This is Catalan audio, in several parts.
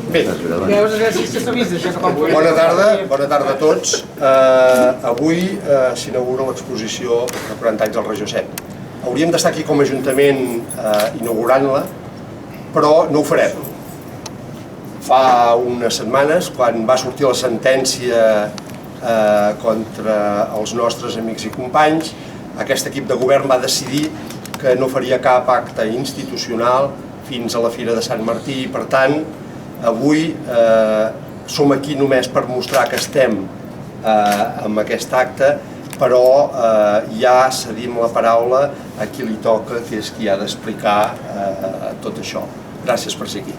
Bé, bona tarda a tots. Avui s'inaugura l'exposició de 40 anys del Regió 7. Hauríem d'estar aquí com a Ajuntament inaugurant-la, però no ho farem. Fa unes setmanes, quan va sortir la sentència contra els nostres amics i companys, aquest equip de govern va decidir que no faria cap acte institucional fins a la Fira de Sant Martí i, per tant, avui som aquí només per mostrar que estem amb aquest acte, però ja cedim la paraula a qui li toca, que és qui ha d'explicar tot això. Gràcies per ser aquí.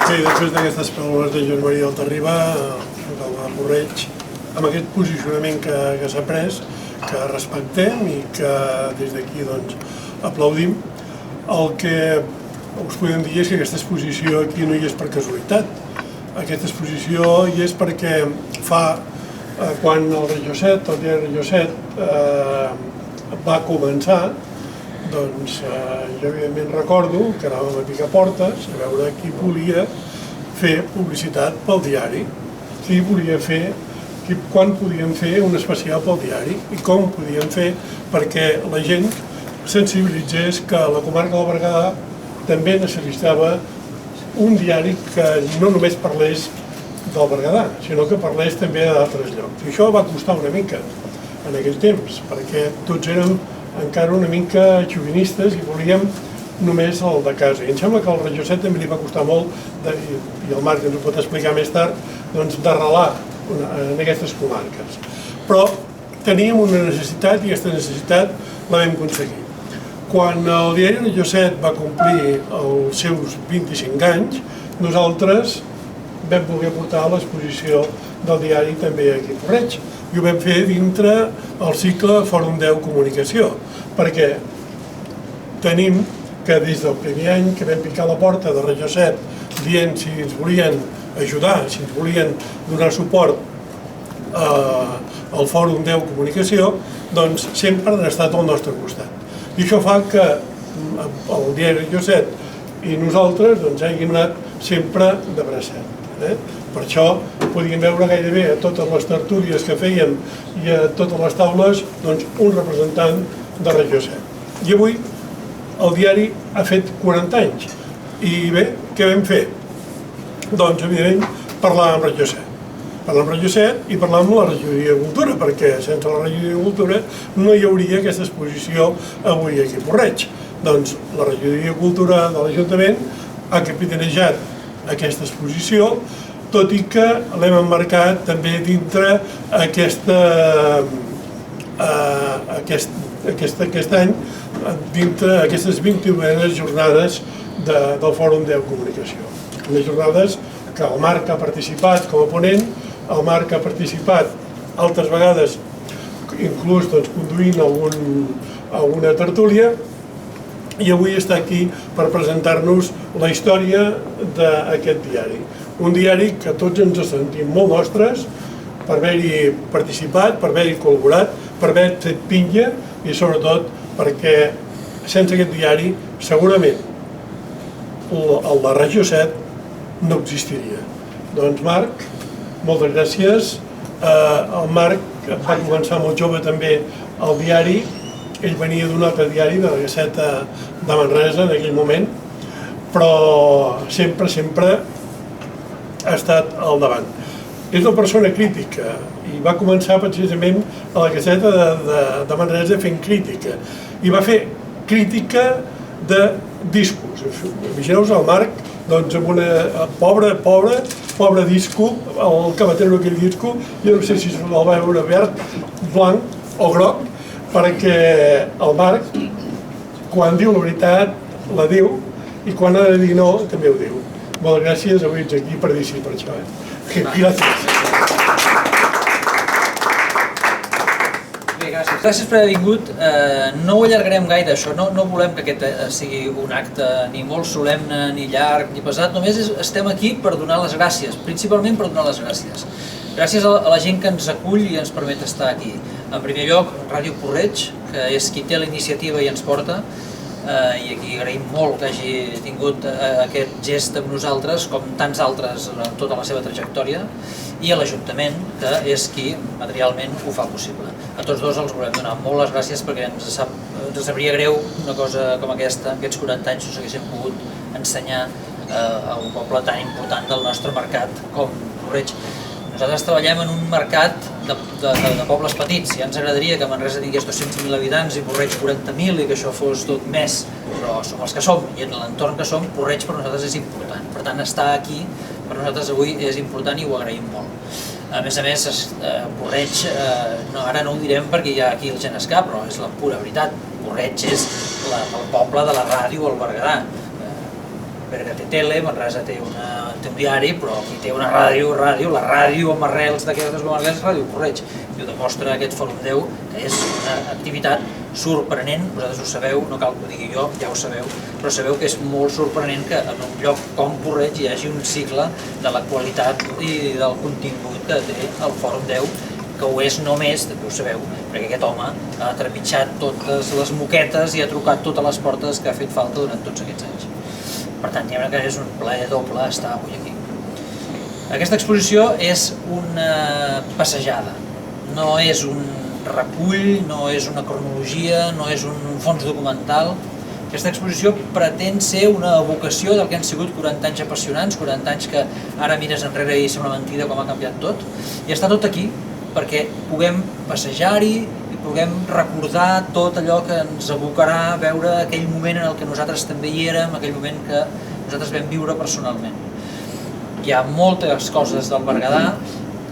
Sí, després d'aquestes paraules de Joan Maria Altarriba, alcalde de Puig-reig, amb aquest posicionament que s'ha pres, que respectem i que des d'aquí aplaudim, el que us podem dir és que aquesta exposició aquí no hi és per casualitat. Aquesta exposició hi és perquè quan el Regió 7, el diari Regió 7, va començar, doncs jo evidentment recordo que anàvem a picar portes a veure qui volia fer publicitat pel diari, qui volia fer, quan podíem fer un especial pel diari i com ho podíem fer perquè la gent sensibilitzés que la comarca del Berguedà també necessitava un diari que no només parlés del Berguedà, sinó que parlés també d'altres llocs. I això va costar una mica en aquell temps, perquè tots érem encara una mica xovinistes i volíem només el de casa. I em sembla que al Regió 7 també li va costar molt, i el Marc ens ho pot explicar més tard, d'arrelar en aquestes comarques. Però teníem una necessitat i aquesta necessitat la vam aconseguir. Quan el diari Regió 7 va complir els seus 25 anys, nosaltres vam voler portar l'exposició del diari també aquí a Puig-reig i ho vam fer dintre el cicle Fòrum 10 Comunicació, perquè tenim que des del primer any que vam picar la porta de Regió 7 dient si ens volien ajudar, si ens volien donar suport al Fòrum 10 Comunicació, doncs sempre han estat al nostre costat. I això fa que el diari Regió 7 i nosaltres hàgim anat sempre de bracet. Per això podíem veure gairebé a totes les tertúlies que fèiem i a totes les taules un representant de Regió 7. I avui el diari ha fet 40 anys. I bé, què vam fer? Doncs, evidentment, parlar amb Regió 7. Parlar amb Regió 7 i parlar amb la regidoria de Cultura, perquè sense la regidoria de Cultura no hi hauria aquesta exposició avui aquí a Puig-reig. Doncs la regidoria de Cultura de l'Ajuntament ha capitanejat aquesta exposició, tot i que l'hem emmarcat també dintre aquest any, dintre aquestes 21 jornades del Fòrum 10 Comunicació. Unes jornades que el Marc ha participat com a ponent, el Marc ha participat altres vegades, inclús conduint alguna tertúlia, i avui està aquí per presentar-nos la història d'aquest diari. Un diari que tots ens sentim molt nostres per haver-hi participat, per haver-hi col·laborat, per haver fet pinya i sobretot perquè sense aquest diari segurament el de Regió 7 no existiria. Doncs Marc, moltes gràcies. El Marc va començar molt jove també al diari. Ell venia d'un altre diari, de la Gaceta de Manresa en aquell moment, però sempre ha estat al davant. És una persona crítica i va començar precisament a la Gaceta de Manresa fent crítica. I va fer crítica de discos. Imagineu-vos el Marc amb una pobre disco, el que va treure aquell disco, jo no sé si el va veure verd, blanc o groc, perquè el Marc, quan diu la veritat, la diu, i quan ha de dir no, també ho diu. Moltes gràcies, avui ets aquí per dir sí per això. Gràcies. Bé, gràcies per haver vingut. No ho allargarem gaire, això. No volem que aquest sigui un acte ni molt solemne, ni llarg, ni pesat. Només estem aquí per donar les gràcies, principalment per donar les gràcies. Gràcies a la gent que ens acull i ens permet estar aquí. En primer lloc, Ràdio Puig-reig, que és qui té la iniciativa i ens porta. i aquí agraïm molt que hagi tingut aquest gest amb nosaltres, com tants altres en tota la seva trajectòria, i a l'Ajuntament, que és qui materialment ho fa possible. A tots dos els volem donar molt les gràcies perquè ens sabria greu una cosa com aquesta, aquests 40 anys no s'haguessin pogut ensenyar a un poble tan important del nostre mercat com Puig-reig. Nosaltres treballem en un mercat de pobles petits. Ja ens agradaria que Manresa tingués 200.000 habitants i Puig-reig 40.000 i que això fos tot més, però som els que som i en l'entorn que som, Puig-reig per nosaltres és important. Per tant, estar aquí per nosaltres avui és important i ho agraïm molt. A més, Puig-reig, ara no ho direm perquè hi ha aquí el gent escap, però és la pura veritat. Puig-reig és el poble de la ràdio al Berguedà. Berga té tele, Manresa té un diari, però qui té una ràdio, la ràdio amb arrels d'aquestes comarques és Ràdio Puig-reig. I ho demostra aquest Fòrum 10, que és una activitat sorprenent, vosaltres ho sabeu, no cal que ho digui jo, ja ho sabeu, però sabeu que és molt sorprenent que en un lloc com Puig-reig hi hagi un cicle de la qualitat i del contingut que té el Fòrum 10, que ho és només, també ho sabeu, perquè aquest home ha trepitjat totes les moquetes i ha trucat totes les portes que ha fet falta durant tots aquests anys. Per tant, diguem que és un plaer doble estar avui aquí. Aquesta exposició és una passejada, no és un recull, no és una cronologia, no és un fons documental. Aquesta exposició pretén ser una evocació del que han sigut 40 anys apassionants, 40 anys que ara mires enrere i sembla mentida com ha canviat tot, i està tot aquí perquè puguem passejar-hi i puguem recordar tot allò que ens abocarà a veure aquell moment en el que nosaltres també hi érem, aquell moment que nosaltres vam viure personalment. Hi ha moltes coses del Berguedà,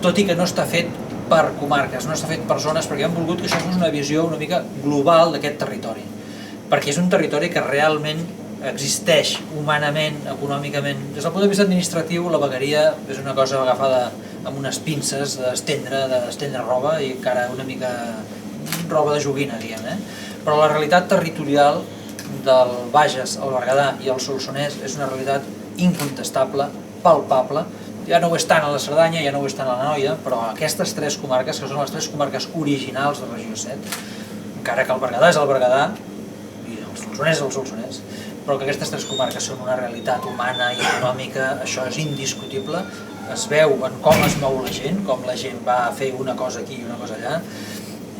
tot i que no està fet per comarques, no està fet per zones, perquè hem volgut que això fos una visió una mica global d'aquest territori, perquè és un territori que realment existeix humanament, econòmicament. Des del punt de vista administratiu, la vegueria és una cosa agafada amb unes pinces d'estendre roba i encara una mica roba de joguina, diguem, però la realitat territorial del Bages, el Berguedà i el Solsonès és una realitat incontestable, palpable. Ja no ho és tant a la Cerdanya, ja no ho és tant a l'Anoia, però aquestes tres comarques, que són les tres comarques originals de Regió 7, encara que el Berguedà és el Berguedà i el Solsonès és el Solsonès, però que aquestes tres comarques són una realitat humana i econòmica, això és indiscutible. Es veu en com es mou la gent, com la gent va fer una cosa aquí i una cosa allà,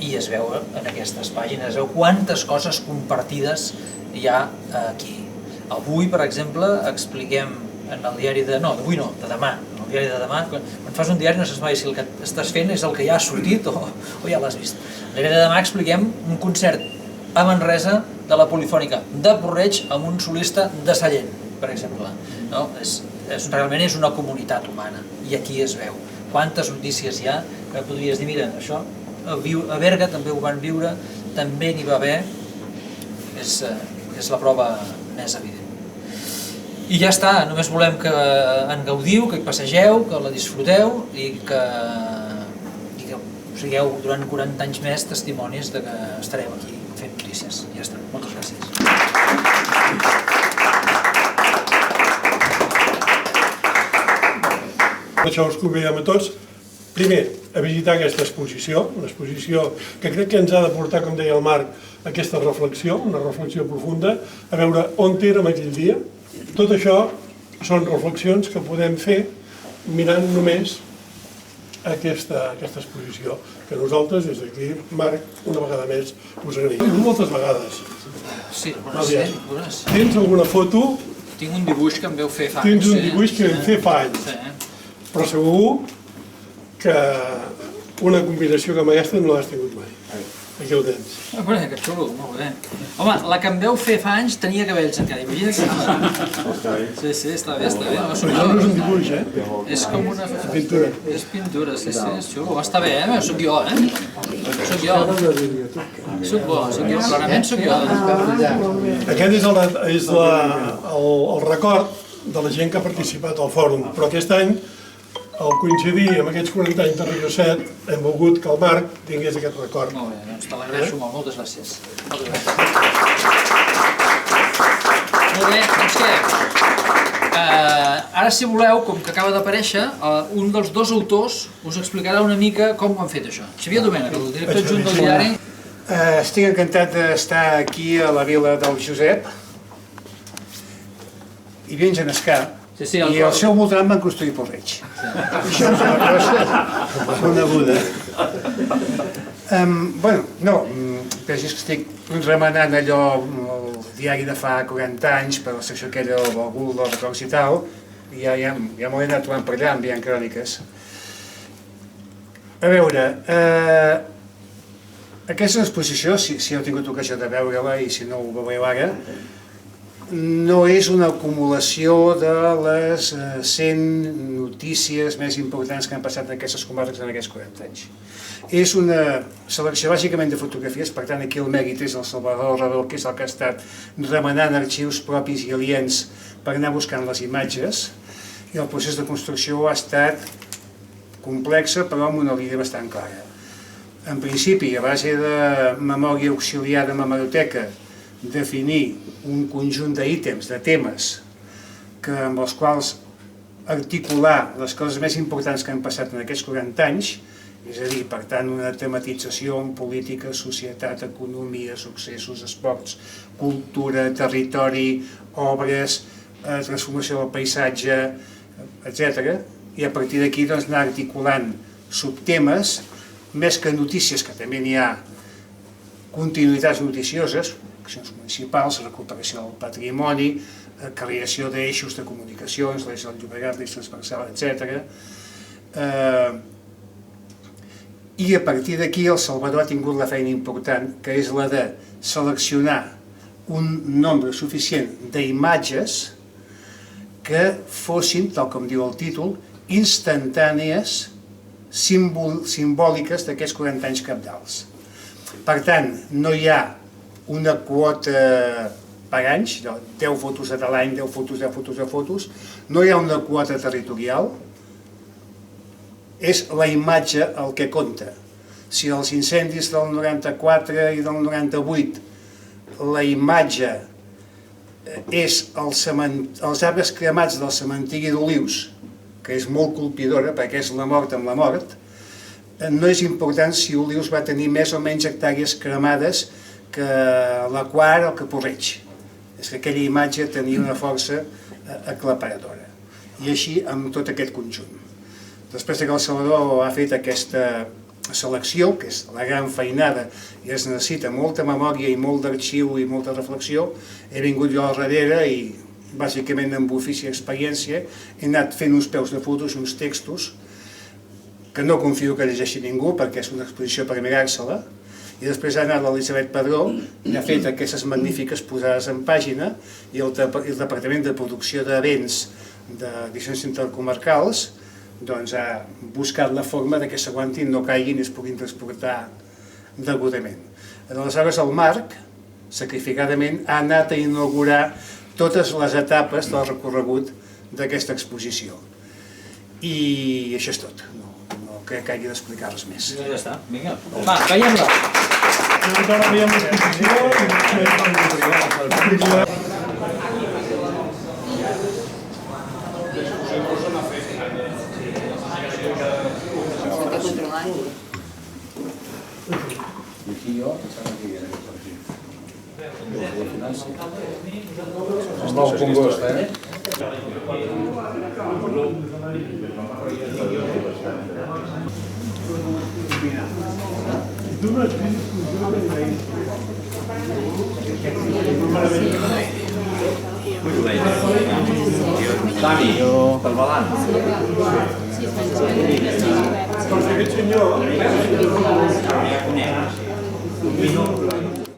i es veu en aquestes pàgines, es veu quantes coses compartides hi ha aquí. Avui, per exemple, expliquem en el diari de... no, d'avui no, de demà. En el diari de demà, quan fas un diari no saps mai si el que estàs fent és el que ja ha sortit o ja l'has vist. En el diari de demà expliquem un concert a Manresa de la Polifònica de Puig-reig amb un solista de Sallent, per exemple. Realment és una comunitat humana i aquí es veu. Quantes notícies hi ha que podries dir, mira, això a Berga també ho van viure, també n'hi va haver, és la prova més evident. I ja està, només volem que en gaudiu, que hi passegeu, que la disfruteu i que sigueu durant 40 anys més testimonis de que estareu aquí fent notícies. Ja està, moltes gràcies. Això us convidem a tots, primer, a visitar aquesta exposició, una exposició que crec que ens ha de portar, com deia el Marc, aquesta reflexió, una reflexió profunda, a veure on érem aquell dia. Tot això són reflexions que podem fer mirant només aquesta exposició, que nosaltres, des d'aquí, Marc, una vegada més, us agraïm. Moltes vegades. Sí, tens alguna foto? Tinc un dibuix que em veu fer fa anys. Tens un dibuix que vam fer fa anys. Però segur que una combinació com aquesta no l'has tingut mai. Aquí ho tens. Que xulo, molt bé. Home, la que em veu fer fa anys tenia cabells encara, imagina't que... Sí, està bé. Però això no és un dibuix, És com una... pintura. És pintura, sí, és xulo. Està bé, sóc jo, Sóc jo. Sóc bo, clarament sóc jo. Aquest és el record de la gent que ha participat al fòrum, però aquest any, al coincidir amb aquests 40 anys de Regió 7, hem volgut que el Marc tingués aquest record. Molt bé, doncs te l'agraeixo molt, moltes gràcies. Molt bé, doncs què? Ara, si voleu, com que acaba d'aparèixer, un dels dos autors us explicarà una mica com ho han fet això. Xavier Domènech, el director adjunt del diari. Estic encantat d'estar aquí a la vila del Josep. Hi havia en Genescà i al seu voltant van construir Porreig. Això és una cosa coneguda. Pensis que estic remenant allò, el diari de fa 40 anys, per la secció aquella del Bagul, dels records i tal, i ja m'ho he anat trobant per allà, enviant cròniques. A veure, aquesta exposició, si heu tingut ocasió de veure-la i si no ho veureu ara, no és una acumulació de les 100 notícies més importants que han passat en aquestes comarques en aquests 40 anys. És una selecció bàsicament de fotografies, per tant aquí el mèrit és el Salvador Redó, que és el que ha estat remenant arxius propis i aliens per anar buscant les imatges, i el procés de construcció ha estat complexa però amb una línia bastant clara. En principi, a base de memòria auxiliar de memoroteca, definir un conjunt d'ítems, de temes, amb els quals articular les coses més importants que han passat en aquests 40 anys, és a dir, per tant, una tematització en política, societat, economia, successos, esports, cultura, territori, obres, transformació del paisatge, etc. I a partir d'aquí anar articulant subtemes, més que notícies, que també n'hi ha continuïtats noticioses, accions municipals, recuperació del patrimoni, creació d'eixos de comunicacions, l'eix del Llobregat, l'eix transversal, etc. I a partir d'aquí el Salvador ha tingut la feina important, que és la de seleccionar un nombre suficient d'imatges que fossin, tal com diu el títol, instantànies, simbòliques d'aquests 40 anys cabdals. Per tant, no hi ha una quota per anys, 10 fotos a l'any, 10 fotos, 10 fotos, 10 fotos, no hi ha una quota territorial, és la imatge el que compta. Si els incendis del 94 i del 98 la imatge és els arbres cremats del cementiri d'Olius, que és molt colpidora perquè és la mort amb la mort, no és important si Olius va tenir més o menys hectàrees cremades que la Quar o que Porreig. És que aquella imatge tenia una força aclaparadora. I així amb tot aquest conjunt. Després que el Salvador ha fet aquesta selecció, que és la gran feinada, i es necessita molta memòria i molt d'arxiu i molta reflexió, he vingut jo al darrere i, bàsicament amb ofici i experiència, he anat fent uns peus de fotos i uns textos que no confio que llegeixi ningú perquè és una exposició per mirar-se-la, i després ha anat l'Elisabet Padró i ha fet aquestes magnífiques posades en pàgina i el Departament de Producció d'Events d'edicions intercomarcals ha buscat la forma que s'aguantin, no caiguin i es puguin transportar degudament. Aleshores el Marc, sacrificadament, ha anat a inaugurar totes les etapes del recorregut d'aquesta exposició. I això és tot. No crec que hagi d'explicar res més. Ja està, vinga. Va, veiem-la! Encara veiem l'exposició i després... Aquí jo pensava que hi era aquest perfil. Amb el congost, Dani, pel balanç. Perquè aquest senyor... Un minut.